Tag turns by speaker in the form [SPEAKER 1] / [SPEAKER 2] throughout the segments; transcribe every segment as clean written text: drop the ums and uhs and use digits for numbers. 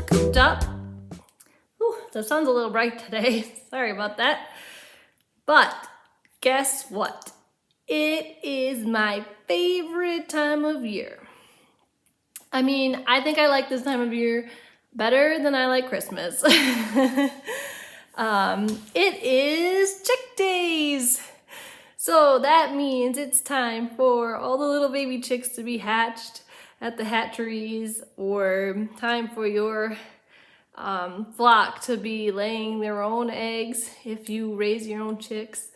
[SPEAKER 1] to Cooped Up. Whew, the sun's a little bright today. Sorry about that. But guess what? It is my favorite time of year. I mean, I think I like this time of year better than I like Christmas. It is chick days. So that means it's time for all the little baby chicks to be hatched at the hatcheries, or time for your flock to be laying their own eggs if you raise your own chicks.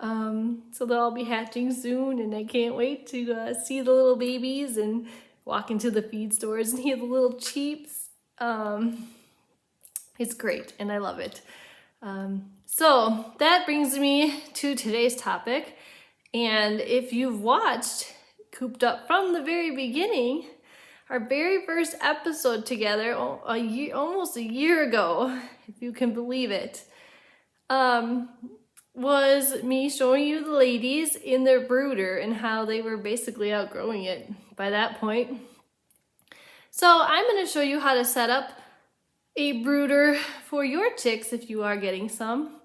[SPEAKER 1] So they'll all be hatching soon, and I can't wait to see the little babies and walk into the feed stores and hear the little cheeps. It's great, and I love it. So that brings me to today's topic. And if you've watched Cooped Up from the very beginning, our very first episode together, almost a year ago, if you can believe it, was me showing you the ladies in their brooder and how they were basically outgrowing it by that point. So I'm going to show you how to set up a brooder for your chicks if you are getting some.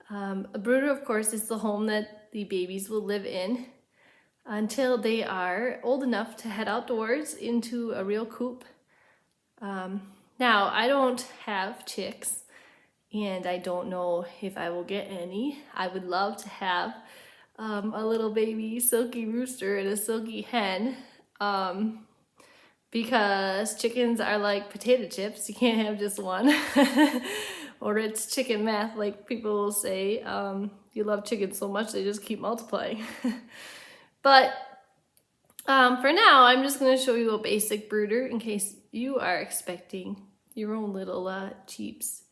[SPEAKER 1] A brooder, of course, is the home that the babies will live in until they are old enough to head outdoors into a real coop. Now, I don't have chicks, and I don't know if I will get any. I would love to have a little baby silky rooster and a silky hen, because chickens are like potato chips. You can't have just one. Or it's chicken math, like people will say. You love chickens so much they just keep multiplying. But for now, I'm just going to show you a basic brooder in case you are expecting your own little cheeps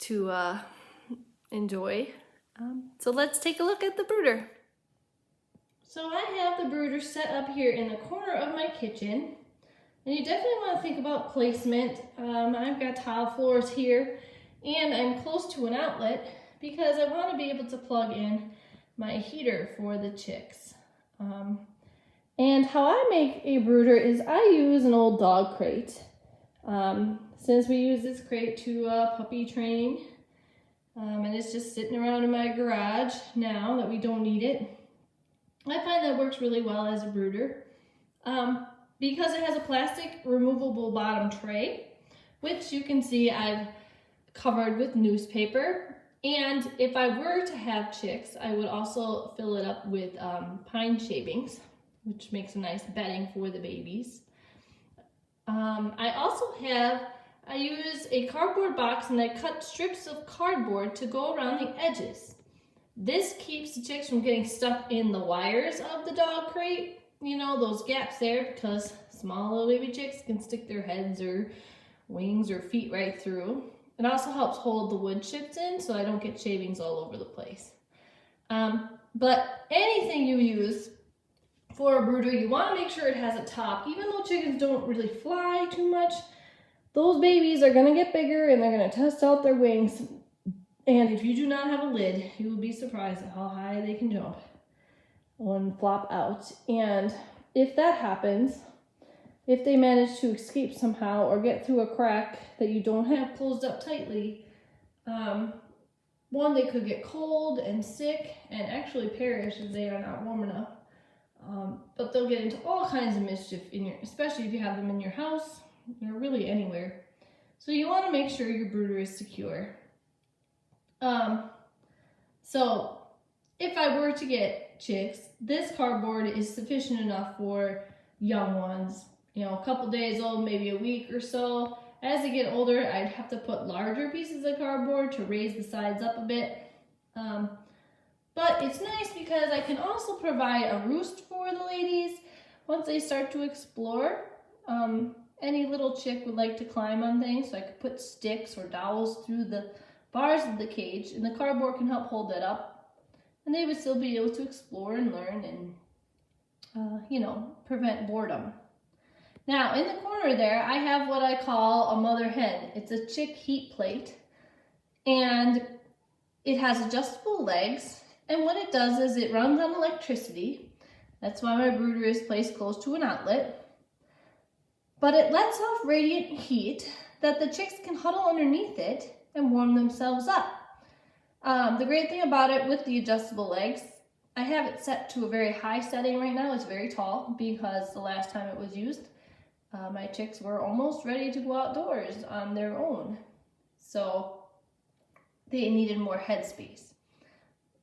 [SPEAKER 1] to enjoy. So let's take a look at the brooder. So I have the brooder set up here in the corner of my kitchen. And you definitely want to think about placement. I've got tile floors here, and I'm close to an outlet because I want to be able to plug in my heater for the chicks. And how I make a brooder is I use an old dog crate. Since we use this crate to puppy train, and it's just sitting around in my garage now that we don't need it, I find that works really well as a brooder. Because it has a plastic removable bottom tray, which you can see I've covered with newspaper. And if I were to have chicks, I would also fill it up with pine shavings, which makes a nice bedding for the babies. I use a cardboard box, and I cut strips of cardboard to go around the edges. This keeps the chicks from getting stuck in the wires of the dog crate. You know, those gaps there, because small little baby chicks can stick their heads or wings or feet right through. It also helps hold the wood chips in so I don't get shavings all over the place. But anything you use for a brooder, you want to make sure it has a top. Even though chickens don't really fly too much, those babies are going to get bigger and they're going to test out their wings. And if you do not have a lid, you will be surprised at how high they can jump and flop out. And if that happens, if they manage to escape somehow or get through a crack that you don't have closed up tightly, one, they could get cold and sick and actually perish if they are not warm enough. But they'll get into all kinds of mischief especially if you have them in your house or really anywhere. So you want to make sure your brooder is secure. So if I were to get chicks, this cardboard is sufficient enough for young ones. You know, a couple days old, maybe a week or so. As they get older, I'd have to put larger pieces of cardboard to raise the sides up a bit. But it's nice because I can also provide a roost for the ladies once they start to explore. Any little chick would like to climb on things, so I could put sticks or dowels through the bars of the cage, and the cardboard can help hold that up. And they would still be able to explore and learn and, prevent boredom. Now, in the corner there, I have what I call a mother hen. It's a chick heat plate, and it has adjustable legs. And what it does is it runs on electricity. That's why my brooder is placed close to an outlet. But it lets off radiant heat that the chicks can huddle underneath it and warm themselves up. The great thing about it with the adjustable legs, I have it set to a very high setting right now. It's very tall because the last time it was used, my chicks were almost ready to go outdoors on their own. So they needed more headspace.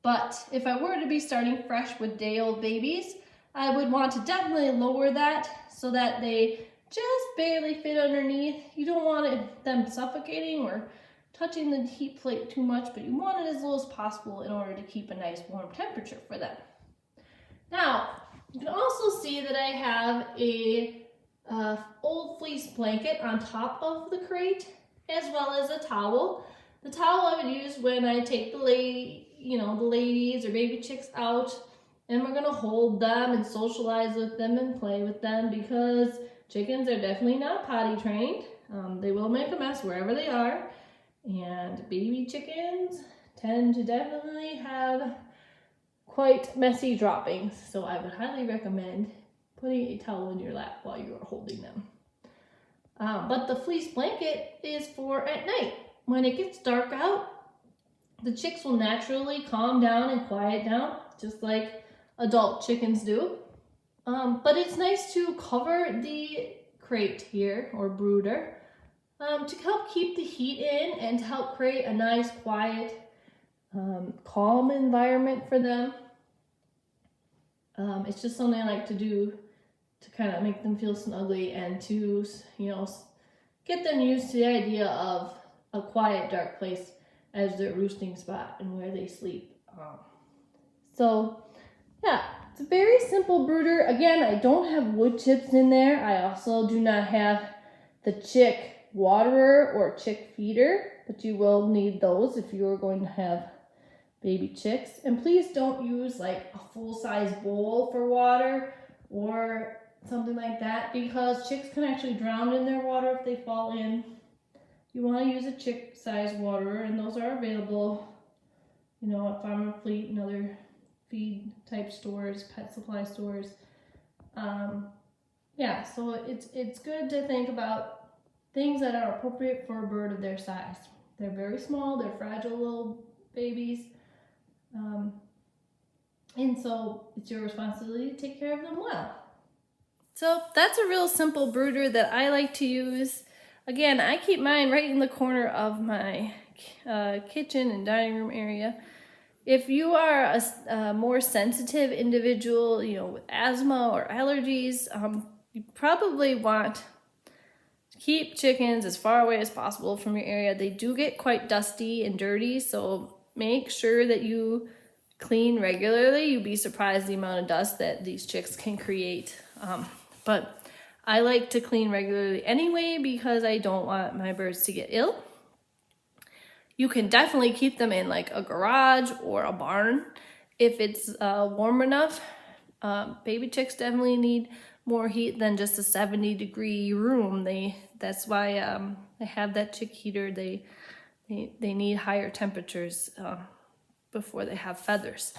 [SPEAKER 1] But if I were to be starting fresh with day-old babies, I would want to definitely lower that so that they just barely fit underneath. You don't want them suffocating or touching the heat plate too much, but you want it as low as possible in order to keep a nice warm temperature for them. Now, you can also see that I have a old fleece blanket on top of the crate, as well as a towel. The towel I would use when I take the ladies or baby chicks out, and we're gonna hold them and socialize with them and play with them, because chickens are definitely not potty trained. They will make a mess wherever they are, and baby chickens tend to definitely have quite messy droppings. So I would highly recommend putting a towel in your lap while you are holding them. But the fleece blanket is for at night. When it gets dark out, the chicks will naturally calm down and quiet down, just like adult chickens do. But it's nice to cover the crate here, or brooder, to help keep the heat in and to help create a nice, quiet, calm environment for them. It's just something I like to do to kind of make them feel snuggly and to, get them used to the idea of a quiet, dark place as their roosting spot and where they sleep. So yeah, it's a very simple brooder. Again, I don't have wood chips in there. I also do not have the chick waterer or chick feeder, but you will need those if you are going to have baby chicks. And please don't use like a full-size bowl for water or something like that, because chicks can actually drown in their water if they fall in. You want to use a chick size waterer, and those are available, at Farm and Fleet and other feed type stores, pet supply stores. Yeah, so it's good to think about things that are appropriate for a bird of their size. They're very small, they're fragile little babies, and so it's your responsibility to take care of them well. So that's a real simple brooder that I like to use. Again, I keep mine right in the corner of my kitchen and dining room area. If you are a more sensitive individual, with asthma or allergies, you probably want to keep chickens as far away as possible from your area. They do get quite dusty and dirty, so make sure that you clean regularly. You'd be surprised the amount of dust that these chicks can create. But I like to clean regularly anyway because I don't want my birds to get ill. You can definitely keep them in like a garage or a barn if it's warm enough. Baby chicks definitely need more heat than just a 70-degree room. That's why they have that chick heater. They need higher temperatures before they have feathers.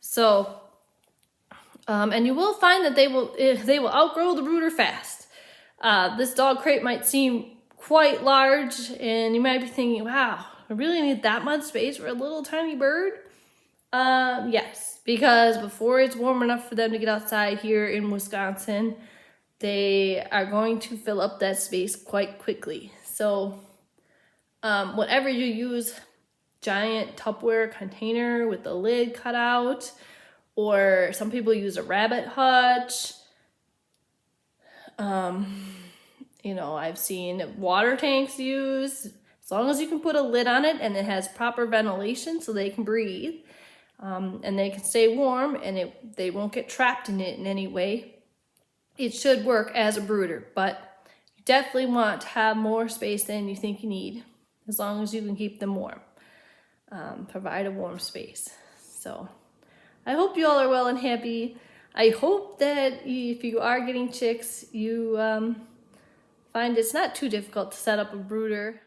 [SPEAKER 1] So, and you will find that they will outgrow the brooder fast. This dog crate might seem quite large, and you might be thinking, wow, I really need that much space for a little tiny bird? Yes, because before it's warm enough for them to get outside here in Wisconsin, they are going to fill up that space quite quickly. So whatever you use, giant Tupperware container with the lid cut out, or some people use a rabbit hutch. I've seen water tanks used. As long as you can put a lid on it and it has proper ventilation so they can breathe, and they can stay warm, and they won't get trapped in it in any way, it should work as a brooder. But you definitely want to have more space than you think you need, as long as you can keep them warm. Provide a warm space. So I hope you all are well and happy. I hope that if you are getting chicks, you find it's not too difficult to set up a brooder.